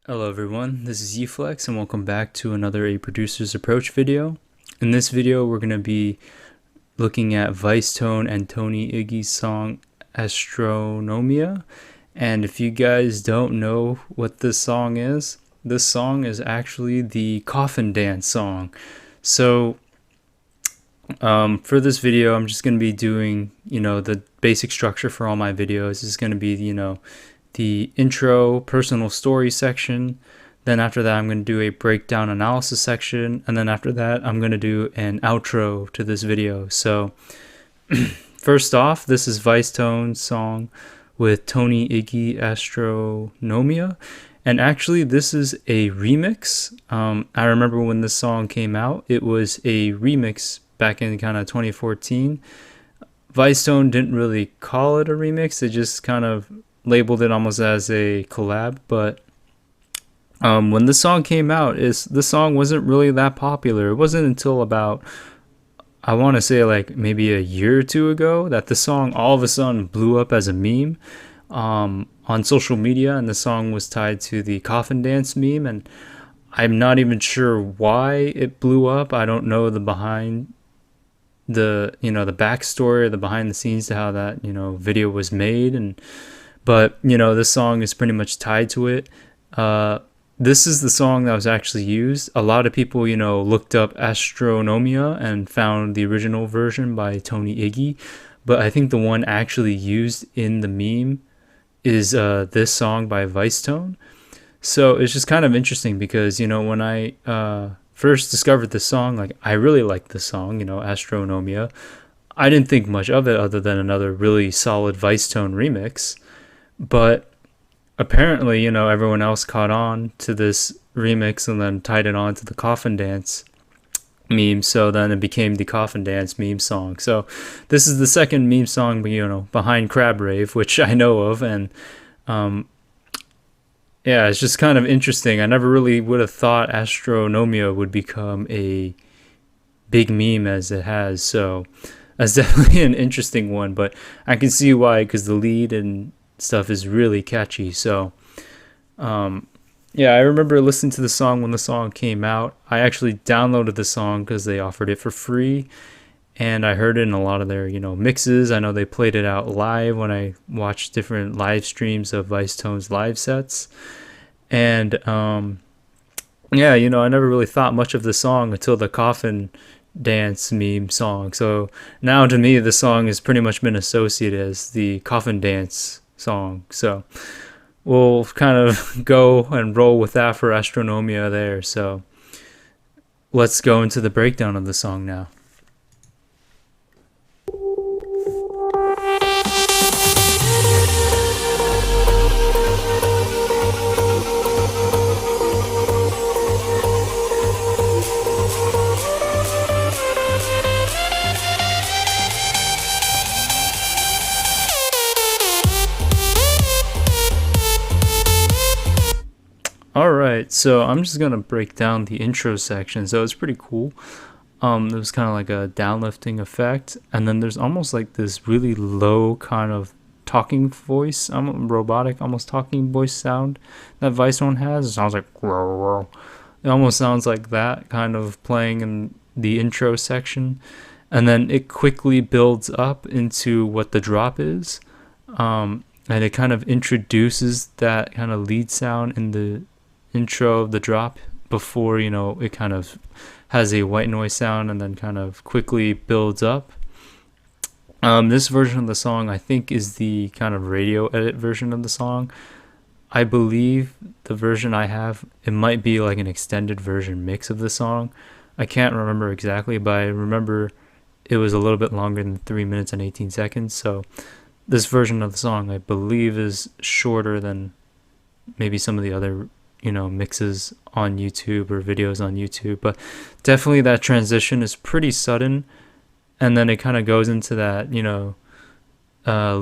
Hello everyone, this is Eflex and welcome back to another A Producer's Approach video. In this video we're going to be looking at Vicetone and Tony Iggy's song Astronomia. And if you guys don't know what this song is actually the Coffin Dance song. So for this video I'm just going to be doing, the basic structure for all my videos. This is going to be, the intro, personal story section. Then after that, I'm going to do a breakdown analysis section. And then after that, I'm going to do an outro to this video. So first off, this is Vicetone's song with Tony Iggy, Astronomia. And actually, this is a remix. I remember when this song came out, it was a remix back in kind of 2014. Vicetone didn't really call it a remix. They just kind of labeled it almost as a collab, but when the song came out, the song wasn't really that popular. It wasn't until about, I want to say like maybe a year or two ago, that the song all of a sudden blew up as a meme on social media, and the song was tied to the Coffin Dance meme, and I'm not even sure why it blew up. I don't know the backstory or the behind the scenes to how that video was made, but this song is pretty much tied to it. This is the song that was actually used. A lot of people looked up Astronomia and found the original version by Tony Iggy, but I think the one actually used in the meme is this song by Vicetone. So it's just kind of interesting because when I first discovered this song, like, I really liked this song, Astronomia. I didn't think much of it other than another really solid Vicetone remix. But apparently, everyone else caught on to this remix and then tied it on to the Coffin Dance meme. So then it became the Coffin Dance meme song. So this is the second meme song, behind Crab Rave, which I know of. And yeah, it's just kind of interesting. I never really would have thought Astronomia would become a big meme as it has. So that's definitely an interesting one. But I can see why, because the lead and stuff is really catchy. So yeah, I remember listening to the song when the song came out. I actually downloaded the song because they offered it for free, and I heard it in a lot of their mixes. I know they played it out live when I watched different live streams of Vicetone's live sets. And yeah, I never really thought much of the song until the Coffin Dance meme song. So now to me the song has pretty much been associated as the Coffin Dance song. So we'll kind of go and roll with that for Astronomia there. So let's go into the breakdown of the song now. Alright, so I'm just gonna break down the intro section. So it's pretty cool. It was kind of like a downlifting effect, and then there's almost like this really low kind of talking voice, robotic, almost talking voice sound that Vicetone has. It sounds like it almost sounds like that kind of playing in the intro section, and then it quickly builds up into what the drop is, and it kind of introduces that kind of lead sound in the intro of the drop before it kind of has a white noise sound, and then kind of quickly builds up. This version of the song I think is the kind of radio edit version of the song. I believe the version I have, it might be like an extended version mix of the song. I can't remember exactly, but I remember it was a little bit longer than 3 minutes and 18 seconds. So this version of the song I believe is shorter than maybe some of the other mixes on YouTube or videos on YouTube. But definitely that transition is pretty sudden, and then it kind of goes into that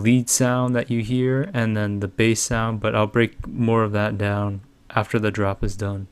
lead sound that you hear, and then the bass sound, but I'll break more of that down after the drop is done.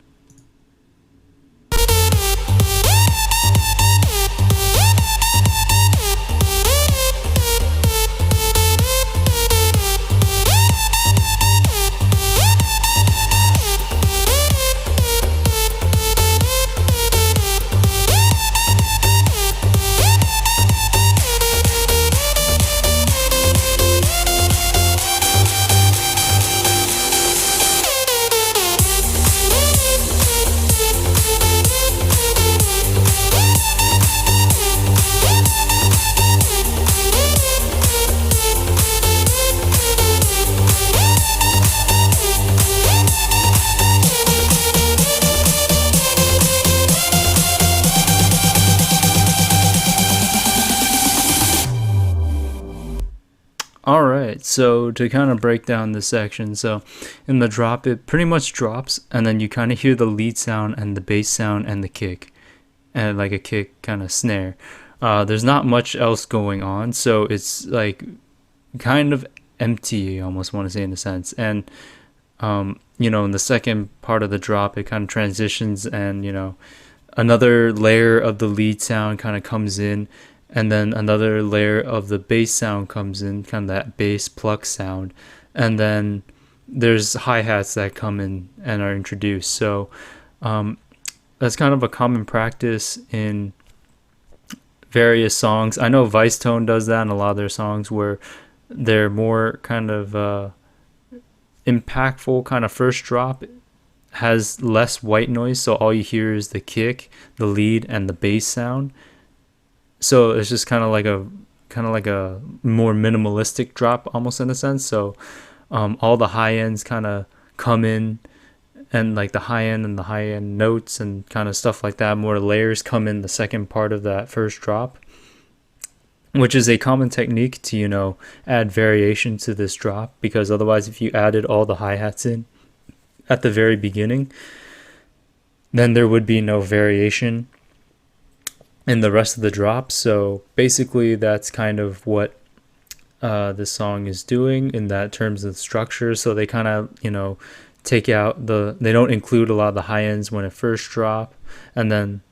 right, so to kind of break down this section, so in the drop, it pretty much drops, and then you kind of hear the lead sound and the bass sound and the kick, and like a kick kind of snare. There's not much else going on, so it's like kind of empty, I almost want to say, in a sense. And in the second part of the drop, it kind of transitions, and another layer of the lead sound kind of comes in, and then another layer of the bass sound comes in, kind of that bass pluck sound, and then there's hi-hats that come in and are introduced. So that's kind of a common practice in various songs. I know Vicetone does that in a lot of their songs, where they're more kind of impactful. Kind of first drop has less white noise, so all you hear is the kick, the lead, and the bass sound. So it's just kind of like a more minimalistic drop, almost, in a sense. So all the high ends kind of come in, and like the high end and the high end notes and kind of stuff like that, more layers come in the second part of that first drop, which is a common technique to add variation to this drop, because otherwise, if you added all the hi-hats in at the very beginning, then there would be no variation in the rest of the drop. So basically, that's kind of what this song is doing in that terms of structure. So they kind of take out they don't include a lot of the high ends when it first drop, and then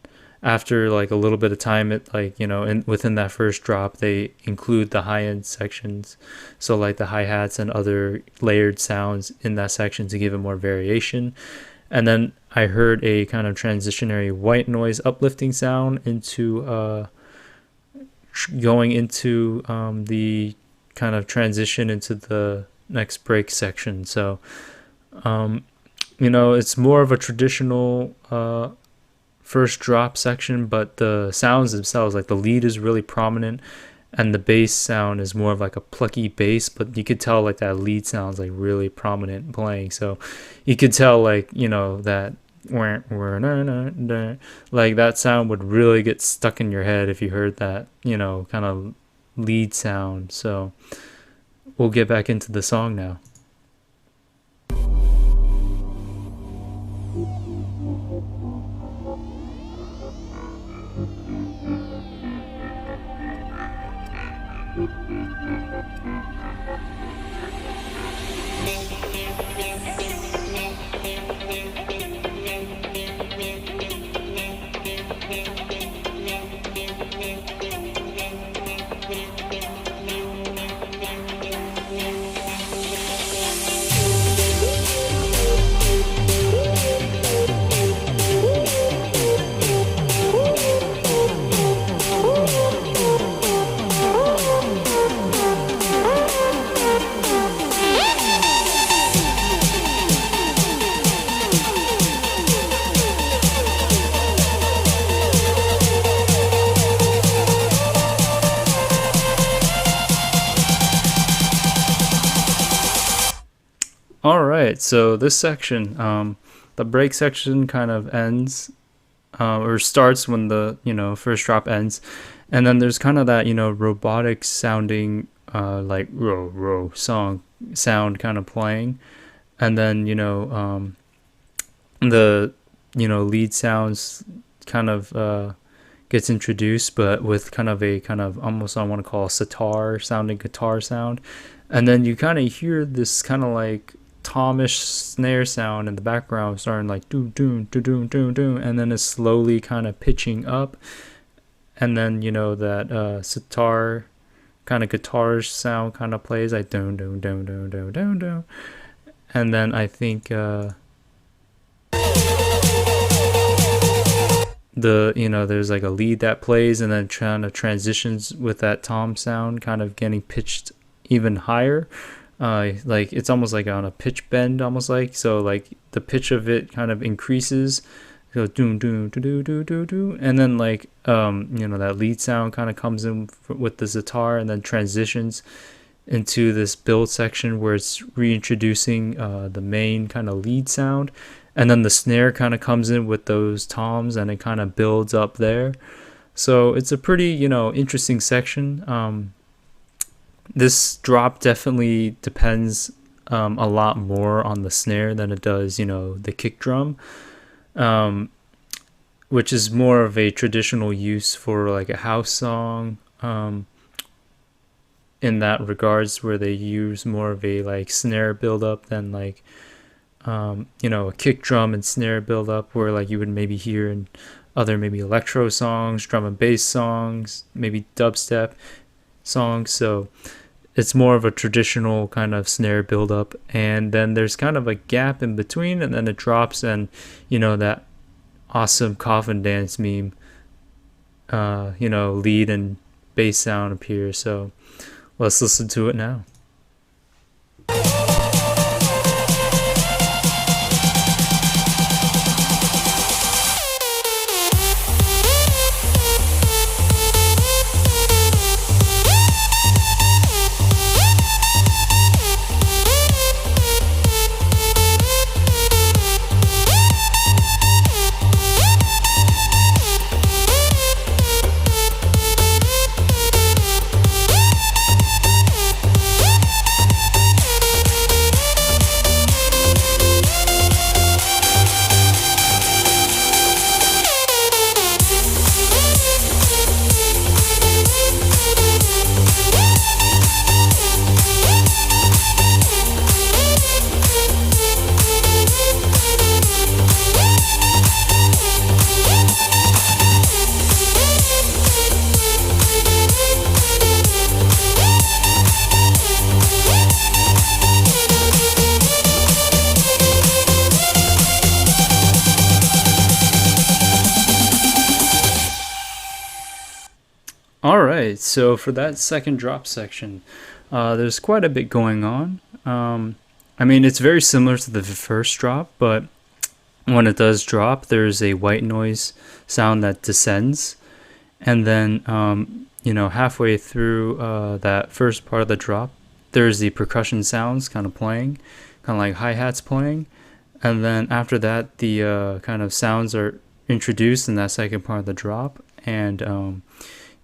after like a little bit of time, it within that first drop, they include the high end sections, so like the hi-hats and other layered sounds in that section to give it more variation. And then I heard a kind of transitionary white noise uplifting sound into going into the kind of transition into the next break section. So it's more of a traditional first drop section, but the sounds themselves, like the lead is really prominent, and the bass sound is more of like a plucky bass, but you could tell like that lead sounds like really prominent playing. So you could tell like that like that sound would really get stuck in your head if you heard that kind of lead sound. So we'll get back into the song now. All right, so this section, the break section kind of ends or starts when the first drop ends, and then there's kind of that robotic sounding like row song sound kind of playing, and then the lead sounds kind of gets introduced, but with kind of almost, I want to call a sitar sounding guitar sound, and then you kind of hear this kind of like tomish snare sound in the background starting like do do do do do do, and then it's slowly kind of pitching up, and then that sitar kind of guitar sound kind of plays like do do do do do do do, and then I think there's like a lead that plays, and then kind of transitions with that tom sound kind of getting pitched even higher. Like it's almost like on a pitch bend, almost like, so like the pitch of it kind of increases, so doom doom do do do do do, and then like that lead sound kind of comes in with the sitar, and then transitions into this build section where it's reintroducing the main kind of lead sound, and then the snare kind of comes in with those toms, and it kind of builds up there. So it's a pretty interesting section. This drop definitely depends a lot more on the snare than it does, the kick drum, um, which is more of a traditional use for like a house song. In that regards, where they use more of a like snare buildup than like a kick drum and snare buildup, where like you would maybe hear in other maybe electro songs, drum and bass songs, maybe dubstep songs. So it's more of a traditional kind of snare buildup, and then there's kind of a gap in between, and then it drops, and that awesome coffin dance meme, lead and bass sound appears. So let's listen to it now. All right, so for that second drop section, there's quite a bit going on. I mean, it's very similar to the first drop, but when it does drop, there's a white noise sound that descends, and then halfway through that first part of the drop, there's the percussion sounds kind of playing, kind of like hi-hats playing, and then after that, the kind of sounds are introduced in that second part of the drop, and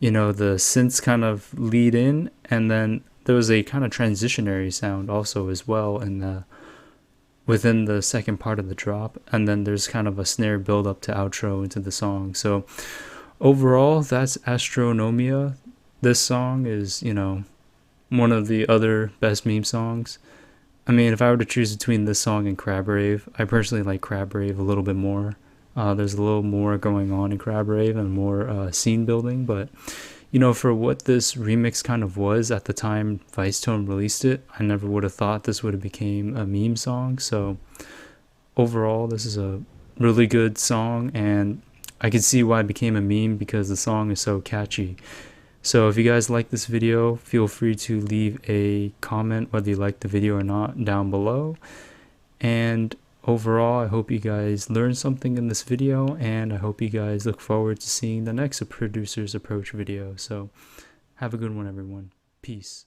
the synths kind of lead in, and then there was a kind of transitionary sound also as well within the second part of the drop, and then there's kind of a snare build up to outro into the song. So overall, that's Astronomia. This song is, one of the other best meme songs. I mean, if I were to choose between this song and Crab Rave, I personally like Crab Rave a little bit more. There's a little more going on in Crab Rave and more scene building, but for what this remix kind of was at the time Vicetone released it, I never would have thought this would have became a meme song. So overall, this is a really good song, and I can see why it became a meme because the song is so catchy. So if you guys like this video, feel free to leave a comment whether you like the video or not down below. And overall, I hope you guys learned something in this video, and I hope you guys look forward to seeing the next Producer's Approach video. So have a good one, everyone. Peace.